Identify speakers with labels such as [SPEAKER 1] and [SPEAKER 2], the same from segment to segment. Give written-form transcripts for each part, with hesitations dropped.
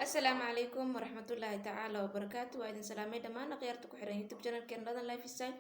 [SPEAKER 1] السلام عليكم ورحمة الله تعالى وبركاته. وإذن سلامي دمان غيرت كحرين يوتيوب channel كان لدن لايف ستايل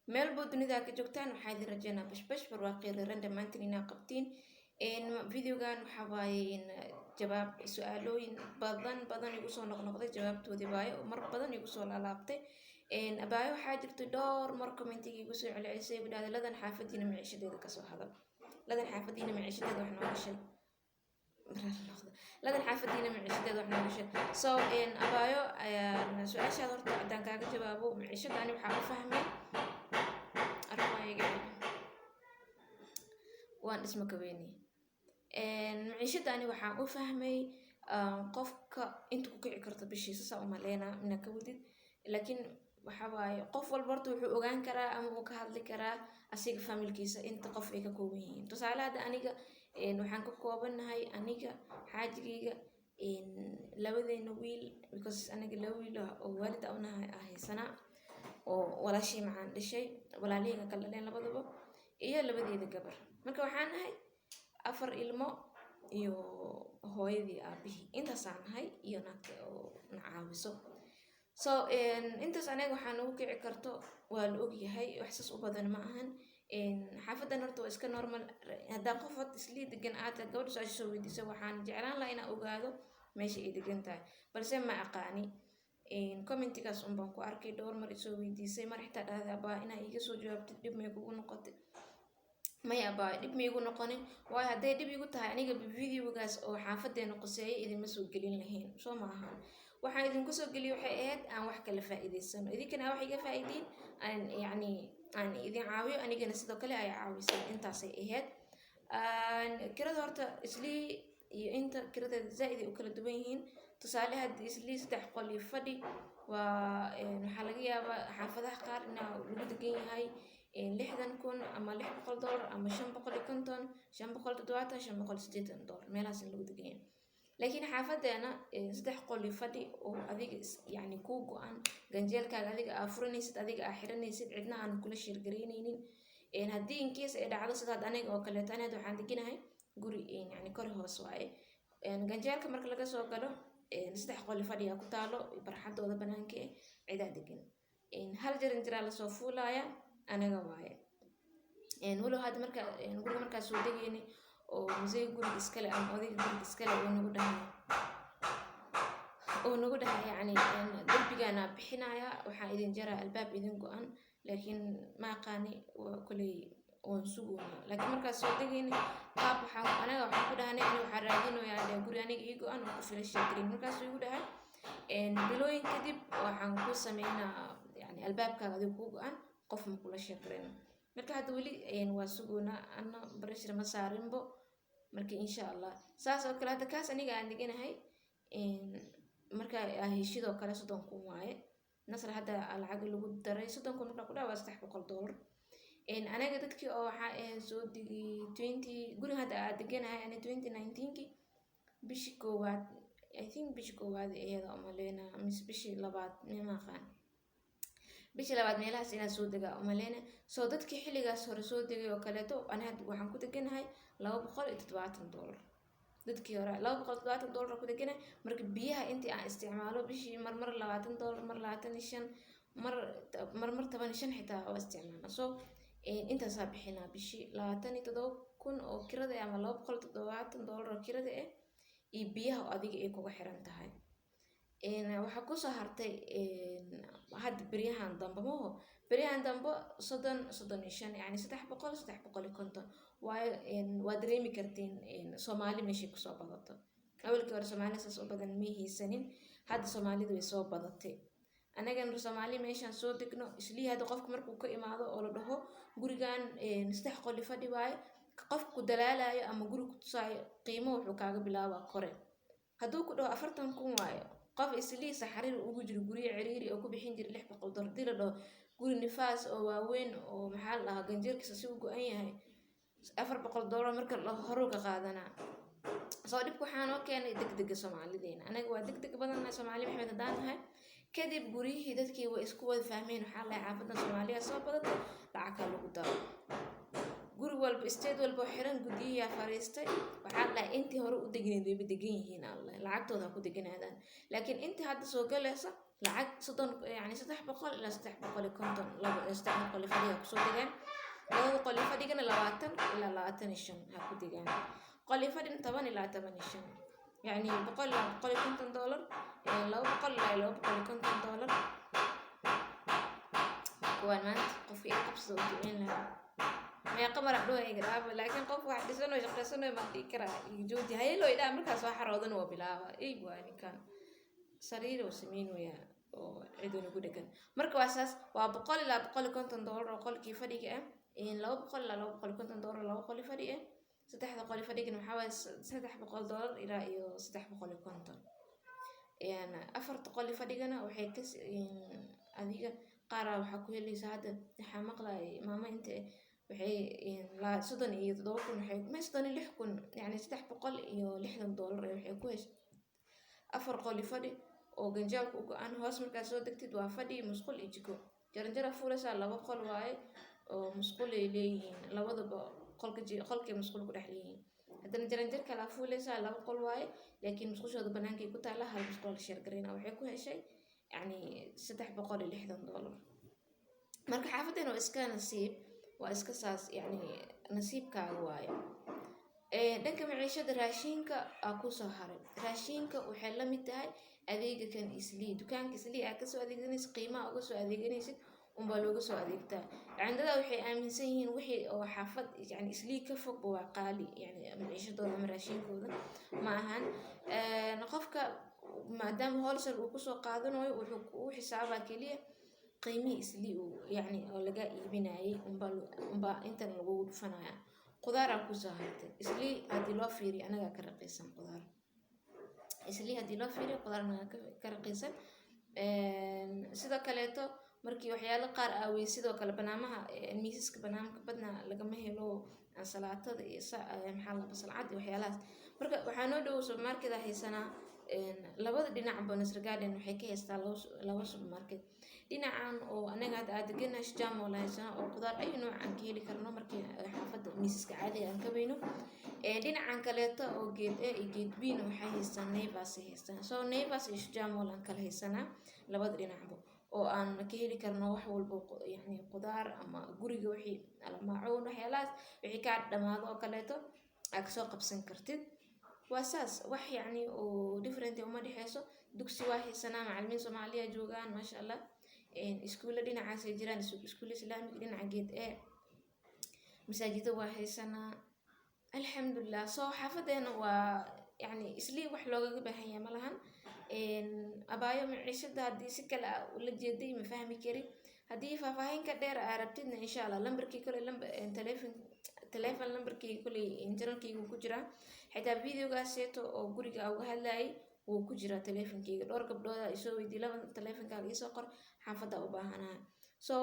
[SPEAKER 1] meel buu dunida ka joogtaan waxaa idin rajeynaa bashbash barwaaqi reeran dhammaantiin inaa qabtiin videogan waxaa waaye in jawaab su-aalooyin badan igu soo noqnoqday jawaabtoodii waaye mar badan igu soo laalaabtay abaayo waxaa jirta dhowr mar commentiga igu soo celcelisay igu dhahday ladan xaafadiina maciishadeeda kasoo hadal ladan xaafadiina maciishadeeda wax nooga sheeg ladan xaafadiina maciishadeeda wax nooga sheeg so abaayo su-aashaad horta haddaan kaaga jawaabo maciishadaani waxaa u fahmay waan isma kabeeni maciishadaani waxaan u fahmay qofka inta ku kici karto bishiisa saa uma leena mina ka wadid laakiin waxa waaye qof walba horta wuxuu ogaan karaa ama uu ka hadli karaa asiga familkiisa inta qof ay ka kooban yihiin tusaale hadda aniga waxaan ka koobanahay aniga xaajigayga labadeena wiil because aniga laba wiil oo waalid unahay haysana oo walaashii macaan dhashay walaalihayga kala dhaleen labadaba iyo labadeeda gabar marka waxaan nahay 4 ilmo iyo hooyadii aabihii intaasaan nahay iyo naagta oo na caawiso so intaas anaga waxaan ugu kici karto waa la ogyahay wax saas u badan ma ahan xaafadan horta waa iska normal haddaan qof wad islii degan aad gabadha su-aasha soo weydiisa waxaan jeclaan lahaa inaan ogaado meesha ay degan tahay balse ma aqaani commentigaas baan ku arkay dhowr mar isoo weydiisay mar xitaa dhahday abaa inaa iga soo jawaabtid dhib may kugu noqotay maya abaa dhib may igu noqonin waayo hadday dhib igu tahay aniga videogaas oo xaafadeena qoseeya idinma soo gelin lahayn soo ma ahan waxaan idinku soo geliyay waxay ahayd aan wax kala faa'iidaysano idinkana wax iga faa'iidiin aan idin caawiyo anigana sidoo kale ay caawisay intaasay ahayd kirada horta islii iyo inta kiradeeda zaaid ay u kala duwan yihiin tusaale haddii islii 3 qol iyo fadhi waa waxaa laga yaabaa xaafadaha qaar inaa lagu degan yahay 60,000 ama $600 ama $550 $570 $580 meelahaas in lagu degan yahay laakiin xaafadeena 3 qol iyo fadhi oo adiga yani ku go'an ganjeelkaaga adiga aa furanaysid adiga aa xiranaysid cidna aan kula sheergareynaynin haddii in case ay dhacdo sidaad aniga oo kaleeto anaad waxaan deganahay guri yani kor hoos waaye ganjeelka marka laga soo galo 3 qol iyo fadhi aa ku taalo barxadooda banaanka cidaa degan hal jarin jiraa lasoo fuulaya anaga waaye walow hadda marka guriga markaa soo degayni oo musee guriga iskale ama odayga guriga iskale oo nagu dhahay yani darbigaana bixinaya waxaa idin jaraa albaab idin go-an laakiin ma aqaani kuley waan sugoona laakiin markaas soo degayni qaab anaga waxaan ku dhahanay in waxaa raadinoyaa guri aniga ii go-an oo ku fila sheegarin markaasuu igu dhahay bilooyin kadib waxaan ku sameynaa yani albaabkaaga adiga kuu go-an qof ma kula sheegarin marka hadda weli waa sugoona ana barashir ma saarinbo marka insha allah saas oo kale hadda kaas aniga aan deganahay marka heshidoo kale 30,000 waaye nasr hadda lacag lagu daray 30,000 marka ku dhawa $300 anaga dadkii oo waxaa soo digi 20 guriga hadda aad deganahay ani 2019 bishii koowaad I think bishii koowaad iyada umaleena bishii labaad ma aqaan bishii labaad meelahaas inaan soo degaa umaleena soo dadkii xilligaas hore soo degay oo kaleeto ana hadda waxaan ku deganahay $270 dadkii hore $270 ku deganahay marka biyaha intii aan isticmaalo bishii mar $20 mar 25 mar 15 xitaa oo isticmaalo soo intaasaa bixinaa bishii 27,000 oo kirada ama $270 oo kirada iyo biyaha adiga ay kuga xiran tahay waxaa kusoo hartay hadda beryahan dambe $30 $35 yani $350 waa dareemi kartiin Soomaali meeshay kusoo badato awalkii hore Soomaali saas u badan ma haysanin hadda Soomaalidu way soo badatay anagana Soomaali meeshaan soo degno islii hadda qofka markuu ka imaado oo la dhaho gurigan 3 qol iyo fadhi waaye qofku dalaalayo ama guri ku tusaayo qiimo wuxuu kaaga bilaabaa kore hadduu ku dhaho 40,000 waaye qof islii saxariir ugu jiro guriga ciriiri oo ku bixin jiray $600 dil dhaho guri nifaas oo waaweyn oo maxaa la dhahaa ganjeelkiisa si uu go'an yahay $400 marka la horo ka qaadanaa soo dhib waxaan oo keenay degdega Soomaalideena anaga waa degdeg badan Soomaali maxmed hadaan tahay kadib guriyihii dadkii way isku wada fahmeen waxaa la xaafadan Soomaaliya soo badatay lacag lagu daro guri walba state walba xiran gudiyaa fariistay waxaa la intii hore u degneed way degan yihiin Allah lacagtooda ku deganaadaan laakiin intii hadda soo galaysa lacag 30 yani 300 ilaa 350 laba 300 fadhiga ku soo degaan laba qol fadhigana 20 ilaa 25 ha ku degaan qol fadhina 10 ilaa 15 يعني بقول $150 لو بقول $250 وأنا قف قبض وجعين لها ما قمر عدوها يقرأ لكن قف واحد سنة وشقة سنة ما تكره يجودي هاي لو إذا أمريكا صح روضن وبلاها إيه يعني كان سرير وسمين ويا عدون يقول كان مركو أساس وبقول لا بقول $50 وقول كيف فريق إن لو بقول $50 لو بقول فريق saddex boqol fadhigan waxaa waaye $300 ilaa iyo 350 yani afar boqol fadhigana waxay ka adiga qaar waxa ku helaysaa hadda waxa maqlay maama inta waxay la 37 waxay ma 36 yani $360 waxay ku heshay afar qol fadhi oo ganjaalku ugu aan hoos markaa soo degtid waa fadhi musqul iyo jiko jaranjaro fuulasa laba qol waaye oo musqul ay leeyihiin labadaba qolkii musqul ku dhex leeyihiin haddana jaranjar kala fuuleysaa laba qol waaye laakiin musqushooda banaankay ku taala hal musqul share gareyna waxay ku heshay yani $360 marka xaafadeena waa iska nasiib waa iska saas yani nasiibkaaga waaye dhanka maciishada raashinka aa ku soo haray raashinka waxay la mid tahay adeega kan islii dukaanka islii aa kasoo adeeganaysid qiimaha uga soo adeeganaysid unbaa looga soo adeegtaa cindada waxay aaminsan yihiin wixii oo xaafad yani islii ka fog waa qaali yani maciishadooda ama raashinkooda ma ahan qofka maadaama wholesale uu kusoo qaadanayo wuxuu u xisaabaa keliya qiimihii islii yani oo laga iibinayay unbaa intan lagu dhufanaya qudaaraa kusoo hartay islii haddii loo fiiriyo anagaa ka raqiisan qudaar islii haddii loo fiiriyo qudaar anagaa ka raqiisan sidoo kaleeto markii waxyaalo qaar aawey sidoo kale banaamaha miisaska banaamka badna lagama helo ansalaatada iyo maxaa la basal cad iyo waxyaalahaas marka waxaa noo dhow supermarket haysanaa labada dhinac Bonus Garden waxay ka haystaa laba supermarket dhinacan oo anaga hadda aad deganaa Shijamo la haysana oo qudaar ay nooc aan ka heli karno markii xaafadda miisaska caadiga aan ka weyno dhinacan kaleeto oo geed A iyo geed B waxay haystaan Naivas haystaan so Naivas iyo Shijamo la kala haysanaa labada dhinacba oo aan ka heli karno wax walba yani qudaar ama guriga wixii almaacuun waxyaalahaas wixii ka dhamaado oo kaleeto aad soo qabsan kartid waa saas wax yani oo different uma dhexeyso dugsi waa haysanaa macallimiin Soomaaliya joogaan maasha Allah iskuulla dhinacaas ay jiraan iskuul islaamig dhinaca geed ee masaajida waa haysanaa alxamdulillah soo xaafadeena waa yani islii wax looga baahan yahay malahan abaayo maciishada haddii si kale la jeeday ma fahmi karin haddii faahfaahin ka dheer aa rabtidna insha Allah lambarkii kale telephone lambarkii kale internetkaygu ku jira xitaa videogaaseeto oo guriga uga hadlayay wuu ku jira telefonkayga dhowr gabdhooda ay soo weydiiyay laba telefonkaaga isoo qor xaafadda u baahanahay so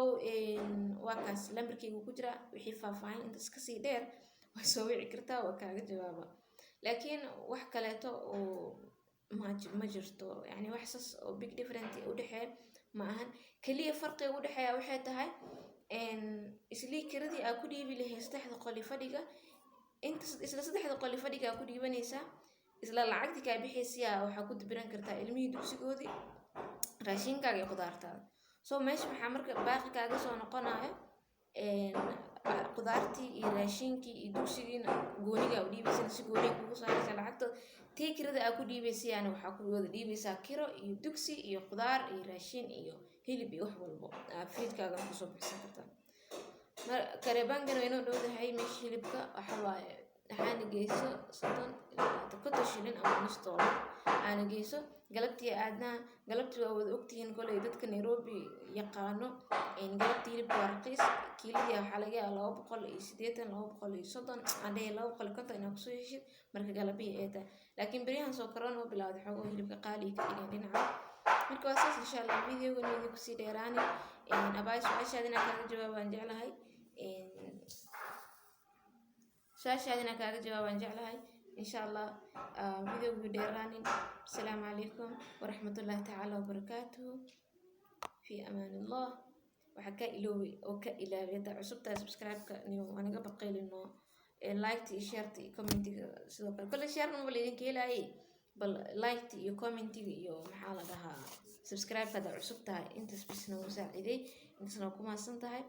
[SPEAKER 1] waa kaas lambarkaygu ku jira wixii faahfaahin intaas kasii dheer waa soo wici kartaa waa kaaga jawaaba laakiin wax kaleeto oo ma jirto yani wax saas oo big difference u dhaxeeya ma ahan kaliya farqiga u dhaxeeya waxay tahay islii kiradii aa ku dhiibi lahayd saddexda qoli fadhiga inta isla saddexda qoli fadhiga aa ku dhiibanaysaa isla lacagtii kaa bixaysiyaa waxaa ku dibiran kartaa ilmihii dugsigoodii raashinkaaga iyo qudaartaada so meesha waxaa marka baaqi kaaga soo noqonayo qudaartii iyo raashinkii iyo dugsigiina gooniga u dhiibaysana si gooniga kugu saaraysa lacagtooda tii kirada aa ku dhiibaysayaana waxaa ku wada dhiibaysaa kiro iyo dugsi iyo qudaar iyo raashin iyo hilib iyo wax walbo fiidkaaga kusoo bixsan kartaa kareebangana inoo dhowdahay meesha hilibka waxa waaye waxaana geyso 30 shilin ama $1 aana geyso galabtii aadna galabtii waa wada ogtihiin kolay dadka Nairobi yaqaano galabtii hilibka waa raqiis kiilada waxaa laga yaabaa $280 $230 inaad kusoo heshid marka galabii ay tahay laakiin beriyahan soo korona oo bilowday xogoo hilibka qaali ka dhigan dhinaca marka waa saas insha Allah videoga idinku sii dheeraani abaay su'aashaadina kaaga jawaabaan jeclahay su'aashaadina kaaga jawaabaan jeclahay insha Allah videoga dheeraani السلام عليكم ورحمة الله تعالى وبركاته في أمان الله. waxa ka iloobi oo ka ilaabi hada cusubta subscribe-ka niyo anaga baqaylino like iyo share iyo comment sidoo kale kala share ma leedin keelay bal like iyo comment iyo maxaa la dhahaa subscribe hada cusubta intaas bisna musaaciday intaasna kuma santahay.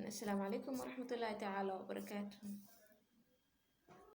[SPEAKER 1] السلام عليكم ورحمة الله تعالى وبركاته.